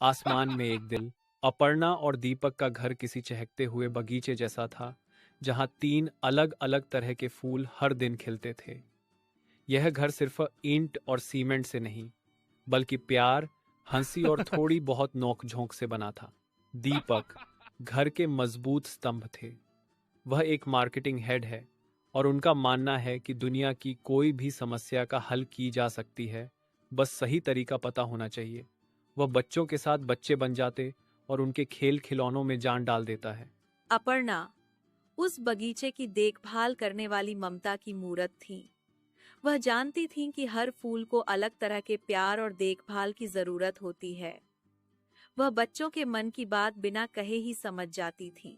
आसमान में एक दिल। अपर्णा और दीपक का घर किसी चहकते हुए बगीचे जैसा था, जहां 3 अलग अलग तरह के फूल हर दिन खिलते थे। यह घर सिर्फ ईंट और सीमेंट से नहीं, बल्कि प्यार, हंसी और थोड़ी बहुत नोक-झोंक से बना था। दीपक घर के मजबूत स्तंभ थे। वह एक मार्केटिंग हेड है और उनका मानना है कि दुनिया की कोई भी समस्या का हल की जा सकती है, बस सही तरीका पता होना चाहिए। वह बच्चों के साथ बच्चे बन जाते और उनके खेल खिलौनों में जान डाल देता है। अपर्णा उस बगीचे की देखभाल करने वाली ममता की मूरत थी। वह जानती थी कि हर फूल को अलग तरह के प्यार और देखभाल की जरूरत होती है। वह बच्चों के मन की बात बिना कहे ही समझ जाती थी।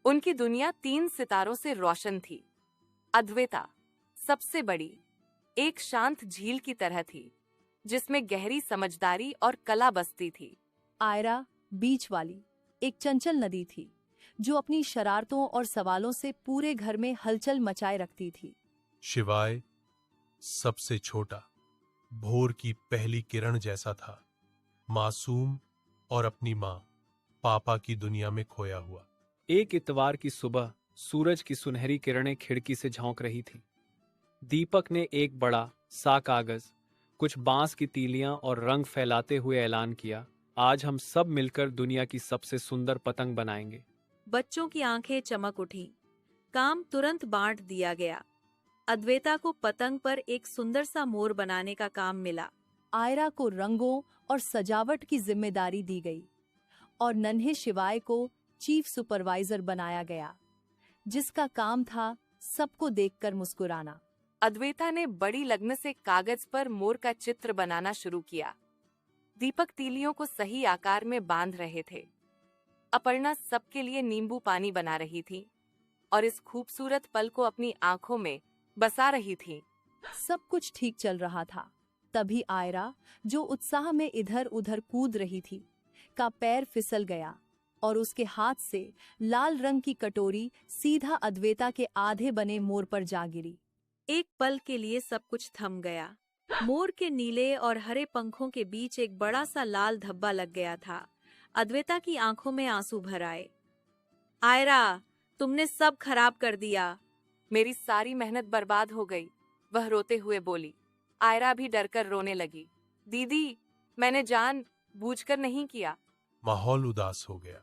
उनकी दुनिया 3 सितारों से रोशन थी। अद्वैता सबसे बड़ी, एक शांत झील की तरह थी, जिसमें गहरी समझदारी और कला बसती थी। आयरा बीच वाली, एक चंचल नदी थी जो अपनी शरारतों और सवालों से पूरे घर में हलचल मचाए रखती थी। शिवाय सबसे छोटा, भोर की पहली किरण जैसा था, मासूम और अपनी माँ पापा की दुनिया में खोया हुआ। एक इतवार की सुबह सूरज की सुनहरी किरणें खिड़की से झोंक रही थीं। दीपक ने एक बड़ा सा कागज, कुछ बांस की तीलियां और रंग फैलाते हुए ऐलान किया, आज हम सब मिलकर दुनिया की सबसे सुंदर पतंग बनाएंगे। बच्चों की आंखें चमक उठी। काम तुरंत बांट दिया गया। अद्वैता को पतंग पर एक सुंदर सा मोर बनाने का काम मिला। आयरा को रंगों और सजावट की जिम्मेदारी दी गई और नन्हे शिवाय को चीफ सुपरवाइजर बनाया गया, जिसका काम था सबको देखकर मुस्कुराना। अद्वैता ने बड़ी लगन से कागज पर मोर का चित्र बनाना शुरू किया। दीपक तीलियों को सही आकार में बांध रहे थे। अपर्णा सबके लिए नींबू पानी बना रही थी और इस खूबसूरत पल को अपनी आंखों में बसा रही थी। सब कुछ ठीक चल रहा था, तभी आयरा, जो उत्साह में इधर उधर कूद रही थी, का पैर फिसल गया और उसके हाथ से लाल रंग की कटोरी सीधा अद्वैता के आधे बने मोर पर जा गिरी। एक पल के लिए सब कुछ थम गया। मोर के नीले और हरे पंखों के बीच एक बड़ा सा लाल धब्बा लग गया था। अद्वैता की आंखों में आंसू भर आए। आयरा, तुमने सब खराब कर दिया। मेरी सारी मेहनत बर्बाद हो गई, वह रोते हुए बोली। आयरा भी डरकर रोने लगी। दीदी, मैंने जान बूझकर नहीं किया। माहौल उदास हो गया।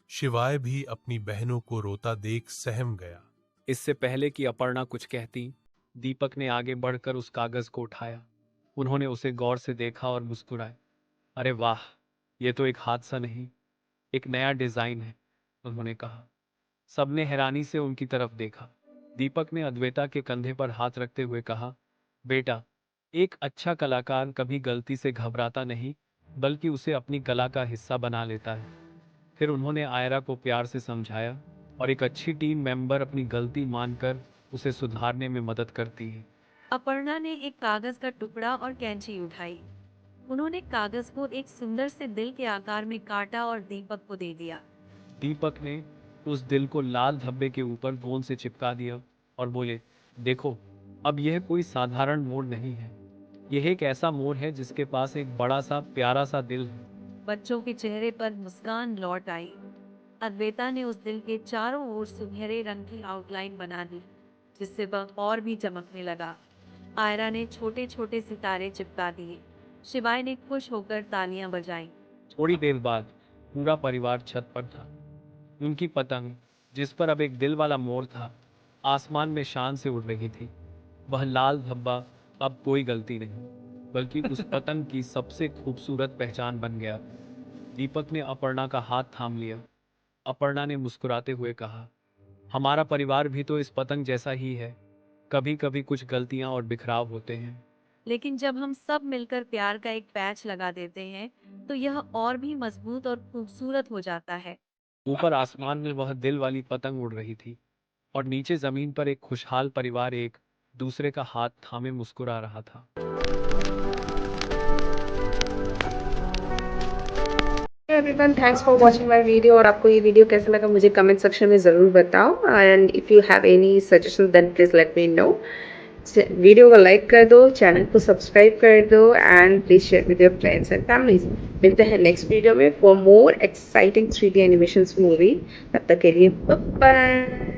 शिवाय भी अपनी बहनों को रोता देख सहम गया। इससे पहले कि अपर्णा कुछ कहती, दीपक ने आगे बढ़कर उस कागज को उठाया। उन्होंने उसे गौर से देखा और मुस्कुराए। अरे वाह, ये तो एक हादसा नहीं, एक नया डिजाइन है, उन्होंने कहा। सबने हैरानी से उनकी तरफ देखा। दीपक ने अद्वैता के कंधे पर हाथ रखते हुए कहा, बेटा, एक अच्छा कलाकार कभी गलती से घबराता नहीं, बल्कि उसे अपनी कला का हिस्सा बना लेता है। फिर उन्होंने आयरा को प्यार से समझाया और एक अच्छी टीम मेंबर अपनी गलती मानकर उसे सुधारने में मदद करती है। अपर्णा ने एक कागज का टुकड़ा और कैंची उठाई। उन्होंने कागज को एक सुंदर से दिल के आकार में काटा और दीपक को दे दिया। दीपक ने उस दिल को लाल धब्बे के ऊपर गोंद से चिपका दिया और बोले, देखो, अब यह कोई साधारण मोर नहीं है, यह एक ऐसा मोर है जिसके पास एक बड़ा सा प्यारा सा दिल है। बच्चों के चेहरे पर मुस्कान लौट आई। अद्वैता ने उस दिल के चारों ओर सुनहरे रंग की आउटलाइन बना दी, जिससे वह और भी चमकने लगा। आयरा ने छोटे छोटे सितारे चिपका दिए। शिवाय ने खुश होकर तालियां बजाईं। थोड़ी देर बाद पूरा परिवार छत पर था। उनकी पतंग, जिस पर अब एक दिल वाला मोर था, आसमान में शान से उड़ रही थी। वह लाल धब्बा अब कोई गलती नहीं, बल्कि उस पतंग की सबसे खूबसूरत पहचान बन गया। दीपक ने अपर्णा का हाथ थाम लिया। अपर्णा ने मुस्कुराते हुए कहा, हमारा परिवार भी तो इस पतंग जैसा ही है, कभी कभी कुछ गलतियां और बिखराव होते हैं, लेकिन जब हम सब मिलकर प्यार का एक पैच लगा देते हैं, तो यह और भी मजबूत और खूबसूरत हो जाता है। ऊपर आसमान में वह दिल वाली पतंग उड़ रही थी और नीचे जमीन पर एक खुशहाल परिवार एक दूसरे का हाथ थामे मुस्कुरा रहा था। Everyone, thanks for watching my video. और आपको ये वीडियो कैसा लगा मुझे कमेंट सेक्शन में ज़रूर बताओ, and if you have any suggestion then please let me know. Video को लाइक कर दो, चैनल को सब्सक्राइब कर दो and please share with your friends and families. मिलते हैं नेक्स्ट वीडियो में for more exciting 3D animation movie. तब तक के लिए बाय बाय।